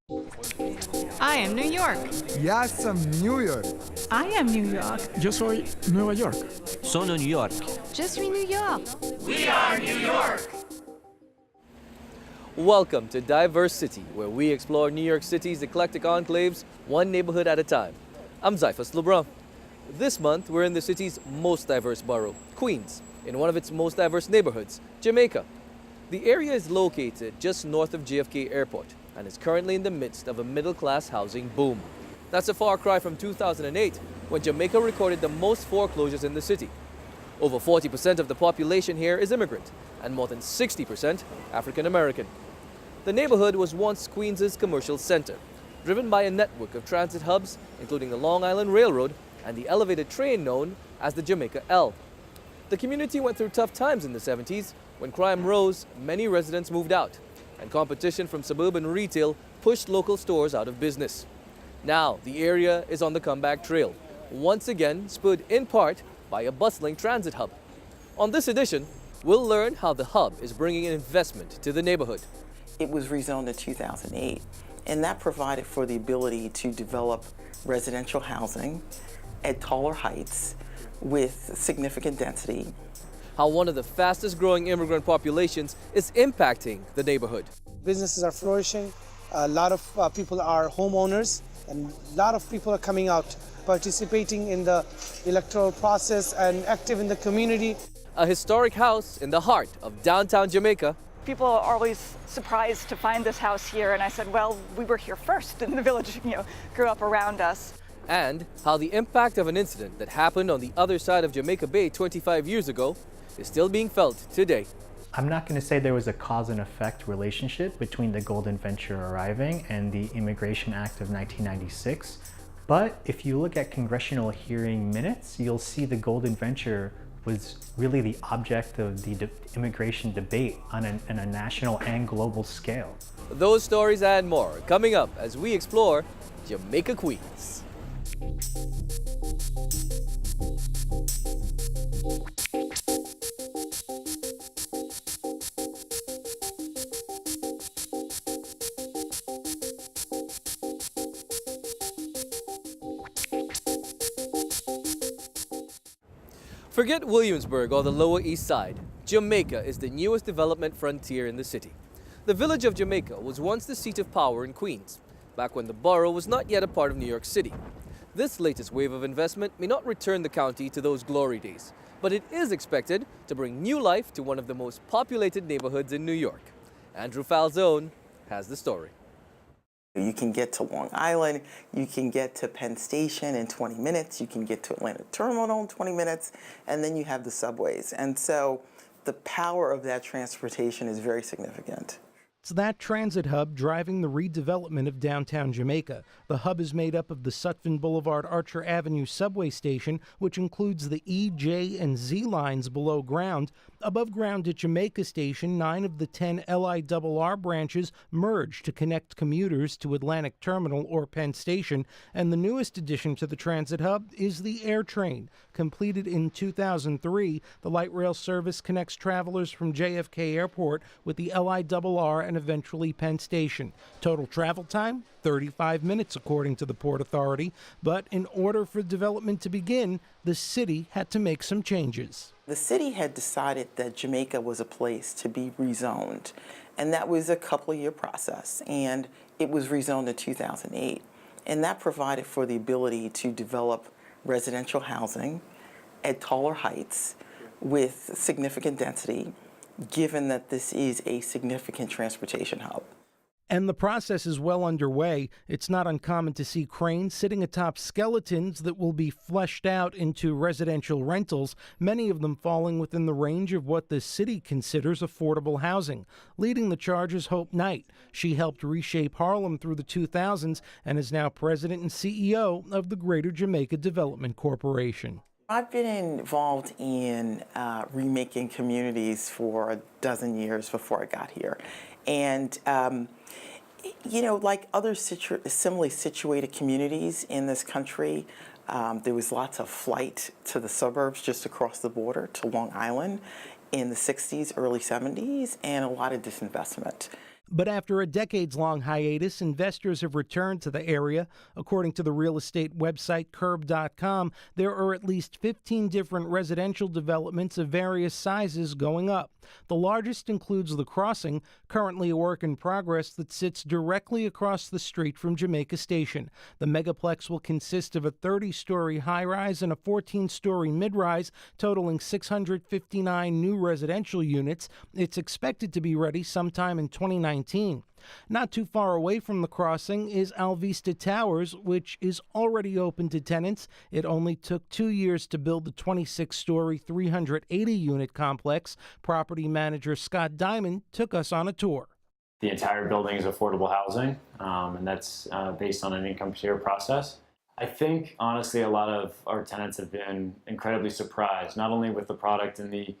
I am New York. Я сам New York. I am New York. Yo soy Nueva York. Sono New York. Je suis New York. Welcome to DiverseCITY, where we explore New York City's eclectic enclaves, one neighborhood at a time. I'm Zyphus LeBron. This month, we're in the city's most diverse borough, Queens, in one of its most diverse neighborhoods, Jamaica. The area is located just north of JFK Airport and is currently in the midst of a middle-class housing boom. That's a far cry from 2008, when Jamaica recorded the most foreclosures in the city. Over 40% of the population here is immigrant, and more than 60% African American. The neighborhood was once Queens' commercial center, driven by a network of transit hubs, including the Long Island Railroad and the elevated train known as the Jamaica L. The community went through tough times in the 70s. When crime rose, many residents moved out, and competition from suburban retail pushed local stores out of business. Now, the area is on the comeback trail, once again spurred in part by a bustling transit hub. On this edition, we'll learn how the hub is bringing in investment to the neighborhood. It was rezoned in 2008, and that provided for the ability to develop residential housing at taller heights with significant density. How one of the fastest growing immigrant populations is impacting the neighborhood. Businesses are flourishing, a lot of people are homeowners, and a lot of people are coming out, participating in the electoral process and active in the community. A historic house in the heart of downtown Jamaica. People are always surprised to find this house here, and I said, well, we were here first, and the village, grew up around us. And how the impact of an incident that happened on the other side of Jamaica Bay 25 years ago is still being felt today. I'm not going to say there was a cause and effect relationship between the Golden Venture arriving and the Immigration Act of 1996, but if you look at congressional hearing minutes, you'll see the Golden Venture was really the object of the immigration debate on a national and global scale. Those stories and more coming up as we explore Jamaica Queens. Forget Williamsburg or the Lower East Side. Jamaica is the newest development frontier in the city. The village of Jamaica was once the seat of power in Queens, back when the borough was not yet a part of New York City. This latest wave of investment may not return the county to those glory days, but it is expected to bring new life to one of the most populated neighborhoods in New York. Andrew Falzone has the story. You can get to Long Island, you can get to Penn Station in 20 minutes, you can get to Atlanta Terminal in 20 minutes, and then you have the subways. And so the power of that transportation is very significant. It's that transit hub driving the redevelopment of downtown Jamaica. The hub is made up of the Sutphin Boulevard Archer Avenue subway station, which includes the E, J, and Z lines below ground. Above ground at Jamaica Station, 9 of the 10 LIRR branches merge to connect commuters to Atlantic Terminal or Penn Station. And the newest addition to the transit hub is the Air Train. Completed in 2003, the light rail service connects travelers from JFK Airport with the LIRR and eventually Penn Station. Total travel time, 35 minutes according to the Port Authority. But in order for development to begin, the city had to make some changes. The city had decided that Jamaica was a place to be rezoned, and that was a couple-year process, and it was rezoned in 2008. And that provided for the ability to develop residential housing at taller heights with significant density, given that this is a significant transportation hub. And the process is well underway. It's not uncommon to see cranes sitting atop skeletons that will be fleshed out into residential rentals, many of them falling within the range of what the city considers affordable housing. Leading the charge is Hope Knight. She helped reshape Harlem through the 2000s and is now president and CEO of the Greater Jamaica Development Corporation. I've been involved in remaking communities for a dozen years before I got here. And like other similarly situated communities in this country, there was lots of flight to the suburbs just across the border to Long Island in the 60s, early 70s, and a lot of disinvestment. But after a decades-long hiatus, investors have returned to the area. According to the real estate website Curb.com, there are at least 15 different residential developments of various sizes going up. The largest includes The Crossing, currently a work in progress that sits directly across the street from Jamaica Station. The megaplex will consist of a 30-story high-rise and a 14-story mid-rise, totaling 659 new residential units. It's expected to be ready sometime in 2019. Not too far away from The Crossing is Alvista Towers, which is already open to tenants. It only took 2 years to build the 26-story, 380-unit complex. Property manager Scott Diamond took us on a tour. The entire building is affordable housing, and that's based on an income tier process. I think, honestly, a lot of our tenants have been incredibly surprised, not only with the product and the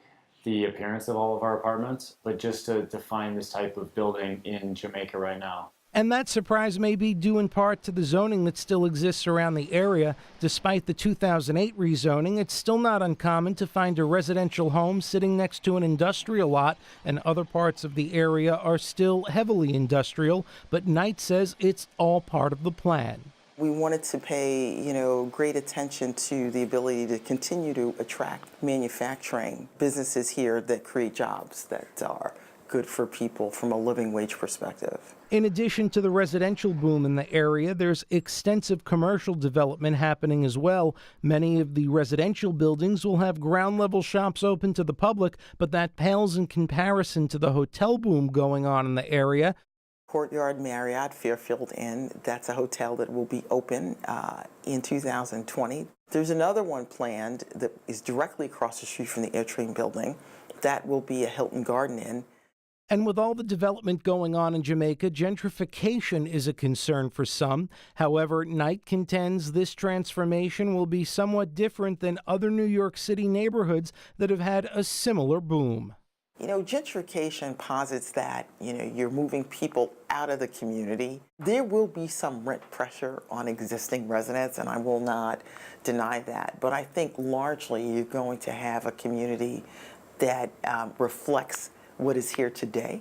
appearance of all of our apartments, but just to find this type of building in Jamaica right now. And that surprise may be due in part to the zoning that still exists around the area. Despite the 2008 rezoning, it's still not uncommon to find a residential home sitting next to an industrial lot, and other parts of the area are still heavily industrial, but Knight says it's all part of the plan. We wanted to pay, great attention to the ability to continue to attract manufacturing businesses here that create jobs that are good for people from a living wage perspective. In addition to the residential boom in the area, there's extensive commercial development happening as well. Many of the residential buildings will have ground-level shops open to the public, but that pales in comparison to the hotel boom going on in the area. Courtyard Marriott Fairfield Inn, that's a hotel that will be open in 2020. There's another one planned that is directly across the street from the Airtrain building. That will be a Hilton Garden Inn. And with all the development going on in Jamaica, gentrification is a concern for some. However, Knight contends this transformation will be somewhat different than other New York City neighborhoods that have had a similar boom. Gentrification posits that, you're moving people out of the community. There will be some rent pressure on existing residents, and I will not deny that. But I think largely you're going to have a community that reflects what is here today.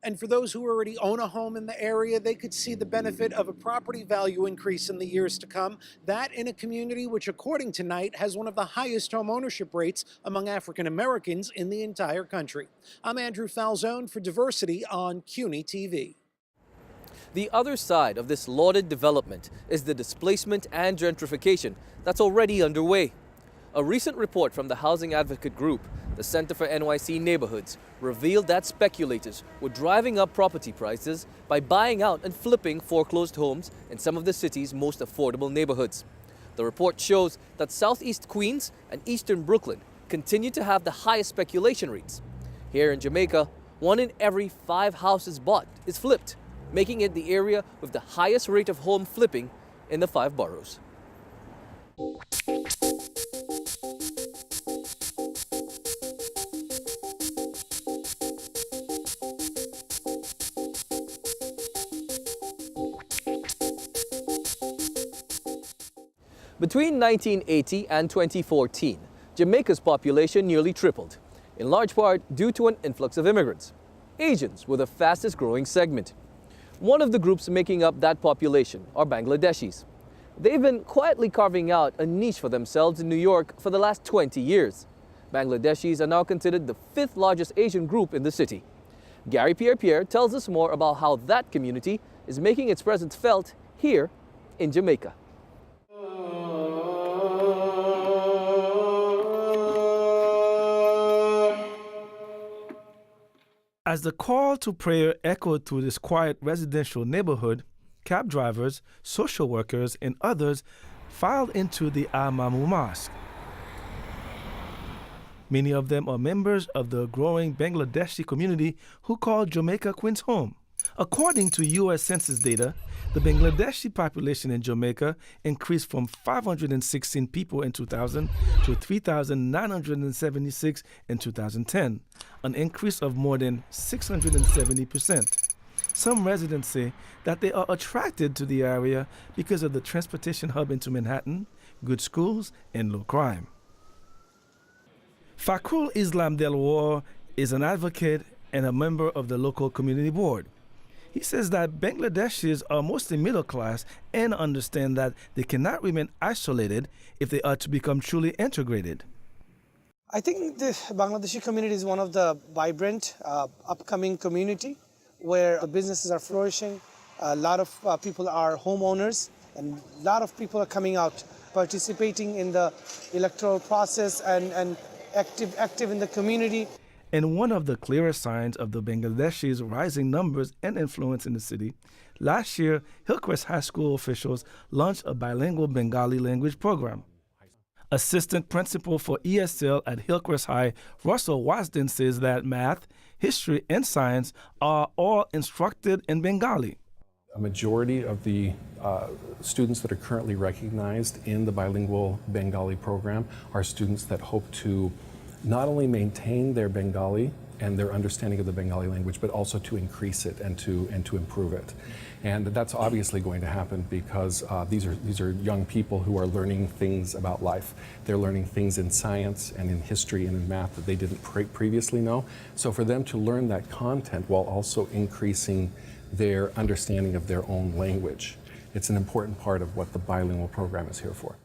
And for those who already own a home in the area, they could see the benefit of a property value increase in the years to come. That in a community which, according to Knight, has one of the highest home ownership rates among African Americans in the entire country. I'm Andrew Falzone for Diversity on CUNY TV. The other side of this lauded development is the displacement and gentrification that's already underway. A recent report from the housing advocate group, the Center for NYC Neighborhoods, revealed that speculators were driving up property prices by buying out and flipping foreclosed homes in some of the city's most affordable neighborhoods. The report shows that Southeast Queens and Eastern Brooklyn continue to have the highest speculation rates. Here in Jamaica, 1 in every 5 houses bought is flipped, making it the area with the highest rate of home flipping in the 5 boroughs. Between 1980 and 2014, Jamaica's population nearly tripled, in large part due to an influx of immigrants. Asians were the fastest growing segment. One of the groups making up that population are Bangladeshis. They've been quietly carving out a niche for themselves in New York for the last 20 years. Bangladeshis are now considered the 5th largest Asian group in the city. Gary Pierre tells us more about how that community is making its presence felt here in Jamaica. As the call to prayer echoed through this quiet residential neighborhood, cab drivers, social workers, and others filed into the Al-Mamu Mosque. Many of them are members of the growing Bangladeshi community who call Jamaica Queen's home. According to U.S. Census data, the Bangladeshi population in Jamaica increased from 516 people in 2000 to 3,976 in 2010, an increase of more than 670%. Some residents say that they are attracted to the area because of the transportation hub into Manhattan, good schools, and low crime. Fakrul Islam Delwar is an advocate and a member of the local community board. He says that Bangladeshis are mostly middle class and understand that they cannot remain isolated if they are to become truly integrated. I think the Bangladeshi community is one of the vibrant, upcoming community where the businesses are flourishing. A lot of people are homeowners, and a lot of people are coming out, participating in the electoral process and active in the community. And one of the clearest signs of the Bangladeshis' rising numbers and influence in the city, last year, Hillcrest High School officials launched a bilingual Bengali language program. Assistant Principal for ESL at Hillcrest High, Russell Wasden, says that math, history, and science are all instructed in Bengali. A majority of the students that are currently recognized in the bilingual Bengali program are students that hope to not only maintain their Bengali and their understanding of the Bengali language, but also to increase it and to improve it. And that's obviously going to happen because these are young people who are learning things about life. They're learning things in science and in history and in math that they didn't previously know. So for them to learn that content while also increasing their understanding of their own language, it's an important part of what the bilingual program is here for.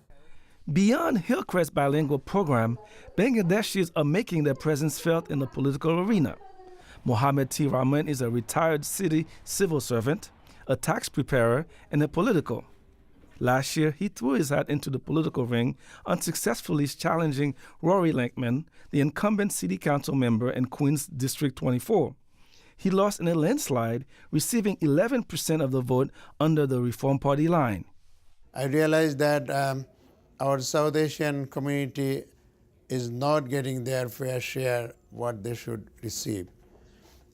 Beyond Hillcrest's bilingual program, Bangladeshis are making their presence felt in the political arena. Mohammed T. Rahman is a retired city civil servant, a tax preparer, and a political. Last year, he threw his hat into the political ring, unsuccessfully challenging Rory Lankman, the incumbent city council member in Queens District 24. He lost in a landslide, receiving 11% of the vote under the Reform Party line. I realized that our South Asian community is not getting their fair share what they should receive.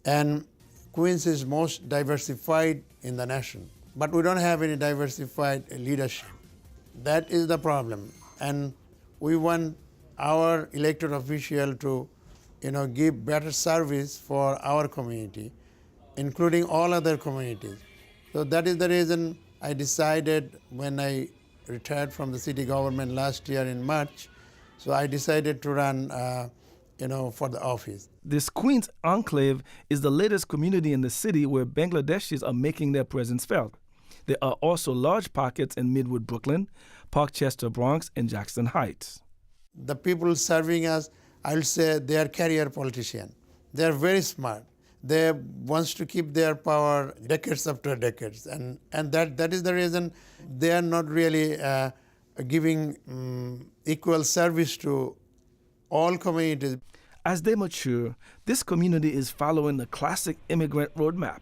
And Queens is most diversified in the nation, but we don't have any diversified leadership. That is the problem. And we want our elected official to give better service for our community, including all other communities. So that is the reason I decided when I retired from the city government last year in March, so I decided to run for the office. This Queens enclave is the latest community in the city where Bangladeshis are making their presence felt. There are also large pockets in Midwood, Brooklyn, Parkchester, Bronx, and Jackson Heights. The people serving us, I'll say they are career politicians. They are very smart. They want to keep their power decades after decades. And that is the reason they are not really giving equal service to all communities. As they mature, this community is following the classic immigrant roadmap.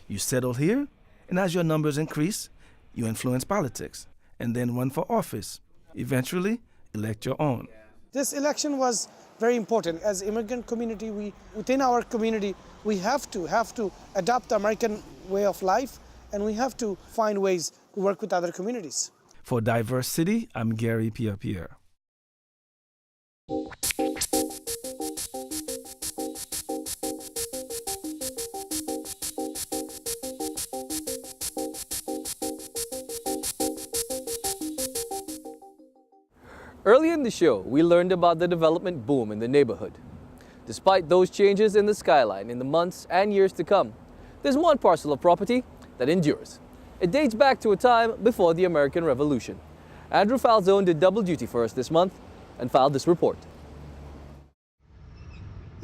You settle here, and as your numbers increase, you influence politics, and then run for office. Eventually, elect your own. This election was very important. As immigrant community, within our community, we have to adopt the American way of life, and we have to find ways to work with other communities. For DiverseCITY, I'm Gary Pierre. Early in the show, we learned about the development boom in the neighborhood. Despite those changes in the skyline in the months and years to come, there's one parcel of property that endures. It dates back to a time before the American Revolution. Andrew Falzone did double duty for us this month and filed this report.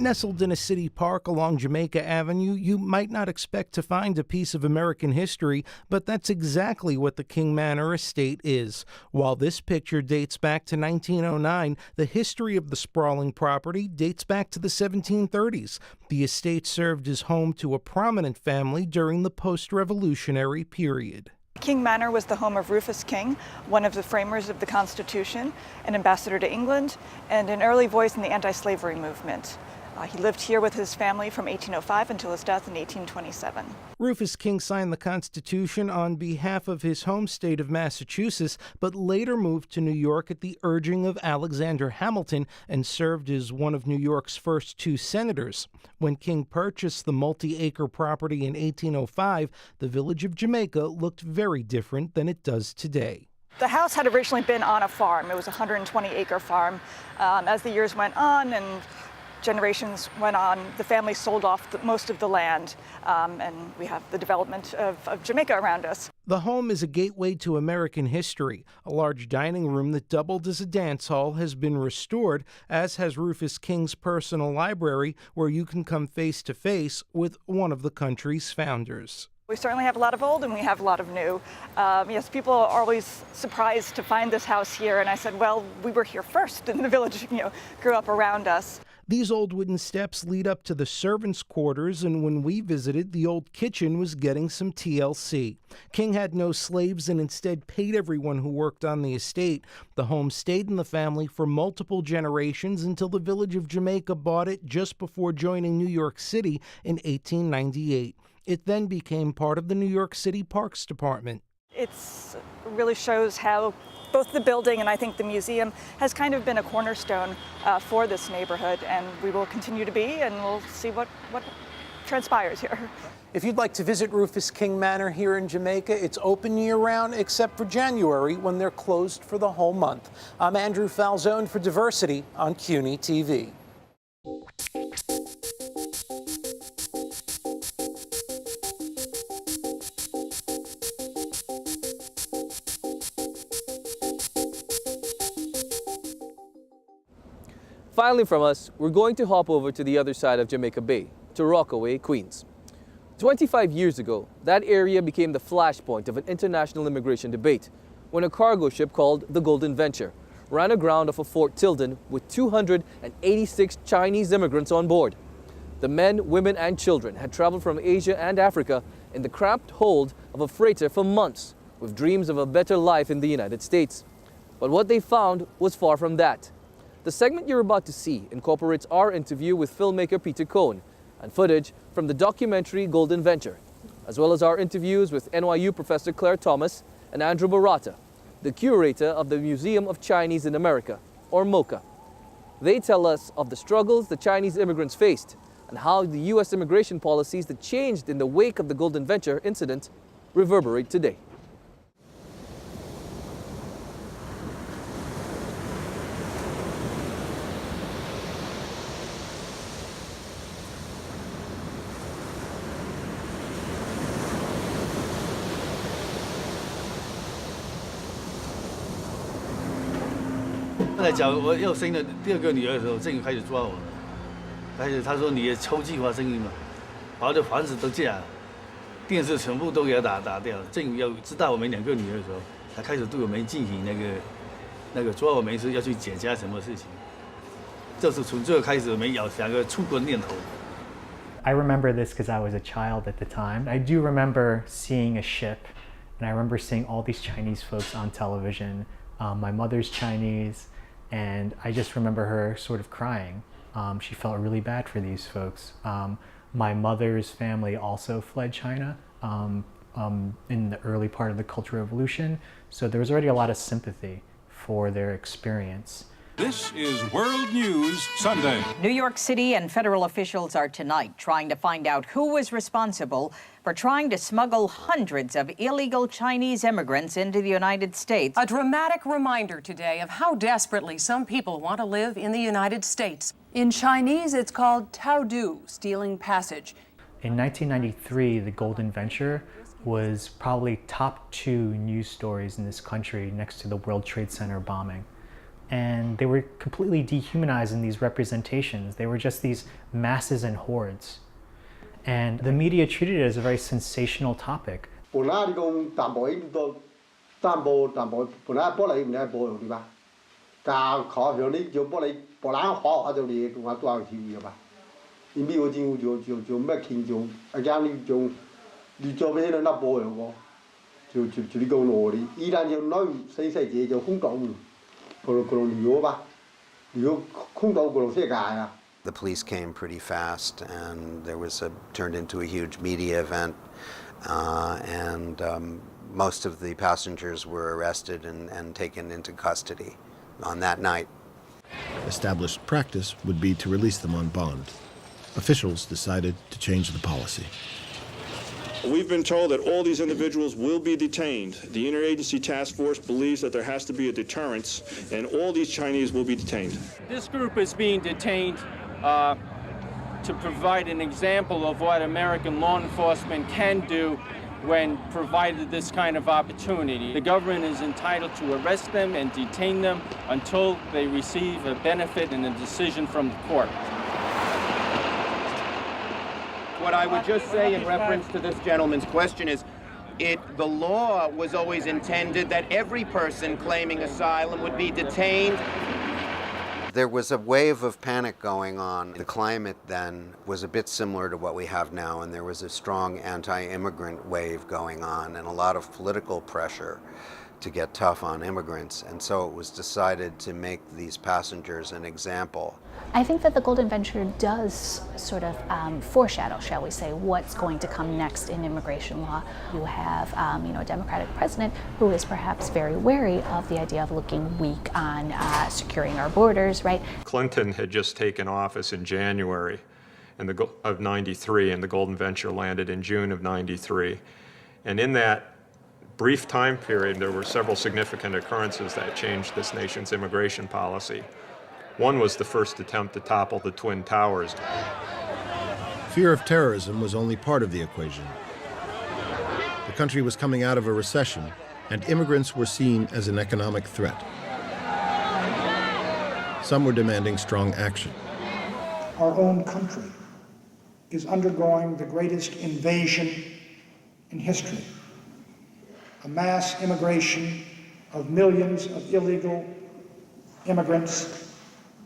Nestled in a city park along Jamaica Avenue, you might not expect to find a piece of American history, but that's exactly what the King Manor estate is. While this picture dates back to 1909, the history of the sprawling property dates back to the 1730s. The estate served as home to a prominent family during the post-revolutionary period. King Manor was the home of Rufus King, one of the framers of the Constitution, an ambassador to England, and an early voice in the anti-slavery movement. He lived here with his family from 1805 until his death in 1827. Rufus King signed the Constitution on behalf of his home state of Massachusetts, but later moved to New York at the urging of Alexander Hamilton and served as one of New York's first two senators. When King purchased the multi-acre property in 1805, the village of Jamaica looked very different than it does today. The house had originally been on a farm. It was a 120-acre farm. As the years went on and generations went on, the family sold off most of the land, and we have the development of Jamaica around us. The home is a gateway to American history. A large dining room that doubled as a dance hall has been restored, as has Rufus King's personal library, where you can come face to face with one of the country's founders. We certainly have a lot of old and we have a lot of new. Yes, people are always surprised to find this house here, and I said, well, we were here first, and the village, grew up around us. These old wooden steps lead up to the servants' quarters, and when we visited, the old kitchen was getting some TLC. King had no slaves and instead paid everyone who worked on the estate. The home stayed in the family for multiple generations until the village of Jamaica bought it just before joining New York City in 1898. It then became part of the New York City Parks Department. It really shows how both the building and I think the museum has kind of been a cornerstone for this neighborhood, and we will continue to be, and we'll see what transpires here. If you'd like to visit Rufus King Manor here in Jamaica, it's open year-round except for January, when they're closed for the whole month. I'm Andrew Falzone for DiverseCITY on CUNY TV. Finally from us, we're going to hop over to the other side of Jamaica Bay, to Rockaway, Queens. 25 years ago, that area became the flashpoint of an international immigration debate when a cargo ship called the Golden Venture ran aground off of Fort Tilden with 286 Chinese immigrants on board. The men, women, and children had traveled from Asia and Africa in the cramped hold of a freighter for months, with dreams of a better life in the United States. But what they found was far from that. The segment you're about to see incorporates our interview with filmmaker Peter Cohn and footage from the documentary Golden Venture, as well as our interviews with NYU professor Claire Thomas and Andrew Barata, the curator of the Museum of Chinese in America, or MoCA. They tell us of the struggles the Chinese immigrants faced and how the U.S. immigration policies that changed in the wake of the Golden Venture incident reverberate today.在讲我要生了第二个女儿的时候，政府开始抓我了。开始他说你的抽计划生育嘛，把我的房子都借了，电视全部都给他打掉了。政府要知道我们2个女儿的时候，才开始对我们进行那个抓我们是要去检查什么事情。就是从这个开始，我们有2个出国念头。I remember this because I was a child at the time. I do remember seeing a ship, and I remember seeing all these Chinese folks on television. My mother's Chinese, and I just remember her sort of crying. She felt really bad for these folks. My mother's family also fled China in the early part of the Cultural Revolution, so there was already a lot of sympathy for their experience. This is World News Sunday. New York City and federal officials are tonight trying to find out who was responsible for trying to smuggle hundreds of illegal Chinese immigrants into the United States. A dramatic reminder today of how desperately some people want to live in the United States. In Chinese, it's called Taodu, stealing passage. In 1993, the Golden Venture was probably top 2 news stories in this country next to the World Trade Center bombing. And they were completely dehumanized in these representations. They were just these masses and hordes. And the media treated it as a very sensational topic. The police came pretty fast, and there was turned into a huge media event, and most of the passengers were arrested and taken into custody on that night. Established practice would be to release them on bond. Officials decided to change the policy. We've been told that all these individuals will be detained. The interagency task force believes that there has to be a deterrence, and all these Chinese will be detained. This group is being detained to provide an example of what American law enforcement can do when provided this kind of opportunity. The government is entitled to arrest them and detain them until they receive a benefit and a decision from the court. What I would just say in reference to this gentleman's question is, the law was always intended that every person claiming asylum would be detained. There was a wave of panic going on. The climate then was a bit similar to what we have now, and there was a strong anti-immigrant wave going on and a lot of political pressure to get tough on immigrants. And so it was decided to make these passengers an example. I think that the Golden Venture does sort of foreshadow, shall we say, what's going to come next in immigration law. You have, a Democratic president who is perhaps very wary of the idea of looking weak on securing our borders, right? Clinton had just taken office in January of '93, and the Golden Venture landed in June of '93. And in that brief time period, there were several significant occurrences that changed this nation's immigration policy. One was the first attempt to topple the Twin Towers. Fear of terrorism was only part of the equation. The country was coming out of a recession, and immigrants were seen as an economic threat. Some were demanding strong action. Our own country is undergoing the greatest invasion in history. A mass immigration of millions of illegal immigrants,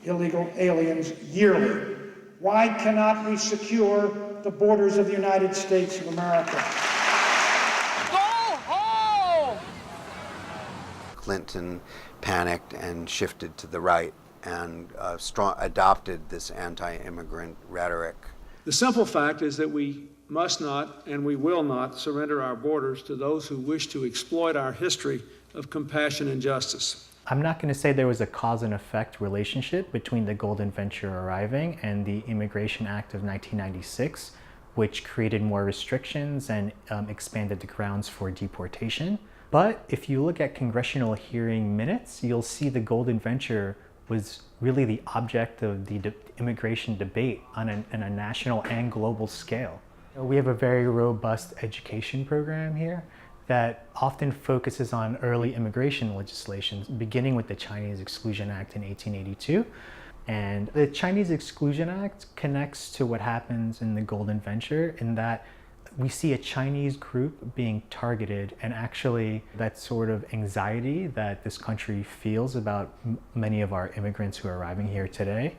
illegal aliens yearly. Why cannot we secure the borders of the United States of America? Go home! Clinton panicked and shifted to the right and adopted this anti-immigrant rhetoric. The simple fact is that we must not and we will not surrender our borders to those who wish to exploit our history of compassion and justice. I'm not going to say there was a cause and effect relationship between the Golden Venture arriving and the Immigration Act of 1996, which created more restrictions and expanded the grounds for deportation. But if you look at congressional hearing minutes, you'll see the Golden Venture was really the object of the immigration debate on a national and global scale. We have a very robust education program here that often focuses on early immigration legislation, beginning with the Chinese Exclusion Act in 1882. And the Chinese Exclusion Act connects to what happens in the Golden Venture in that we see a Chinese group being targeted, and actually that sort of anxiety that this country feels about many of our immigrants who are arriving here today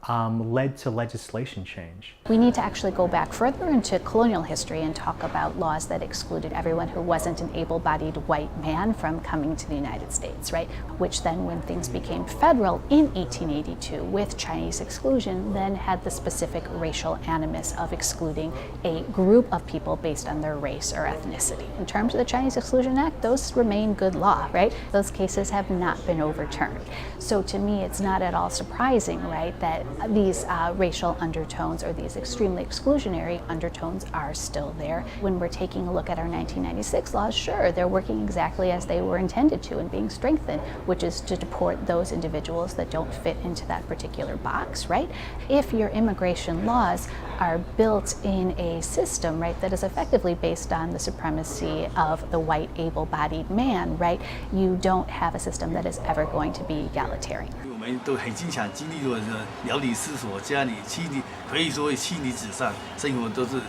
led to legislation change. We need to actually go back further into colonial history and talk about laws that excluded everyone who wasn't an able-bodied white man from coming to the United States, right? Which then, when things became federal in 1882 with Chinese exclusion, then had the specific racial animus of excluding a group of people based on their race or ethnicity. In terms of the Chinese Exclusion Act, those remain good law, right? Those cases have not been overturned. So to me, it's not at all surprising, right, that these racial undertones or these extremely exclusionary undertones are still there. When we're taking a look at our 1996 laws, sure, they're working exactly as they were intended to and being strengthened, which is to deport those individuals that don't fit into that particular box, right? If your immigration laws are built in a system, right, that is effectively based on the supremacy of the white able-bodied man, right, you don't have a system that is ever going to be egalitarian. 我们都很经常经历过流离失所，家里可以说妻离子散，生活都是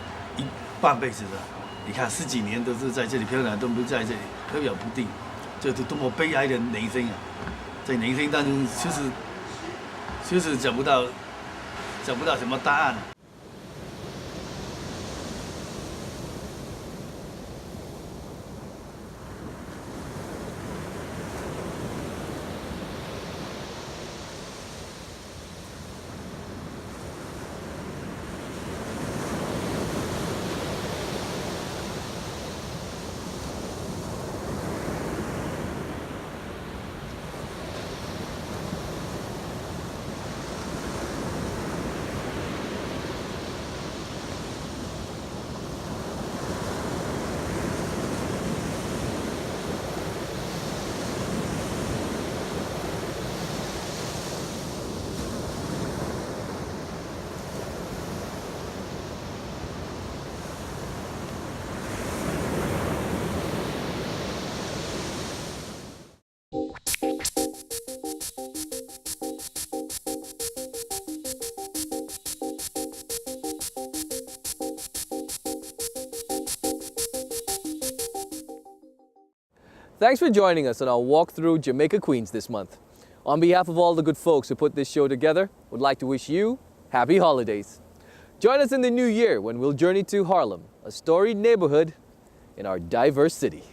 半辈子的。你看10几年都是在这里漂亮，都不在这里飘摇不定，这是多么悲哀的人生啊！在人生当中，就是找不到什么答案。Thanks for joining us on our walk through Jamaica, Queens this month. On behalf of all the good folks who put this show together, would like to wish you happy holidays. Join us in the new year when we'll journey to Harlem, a storied neighborhood in our diverse city.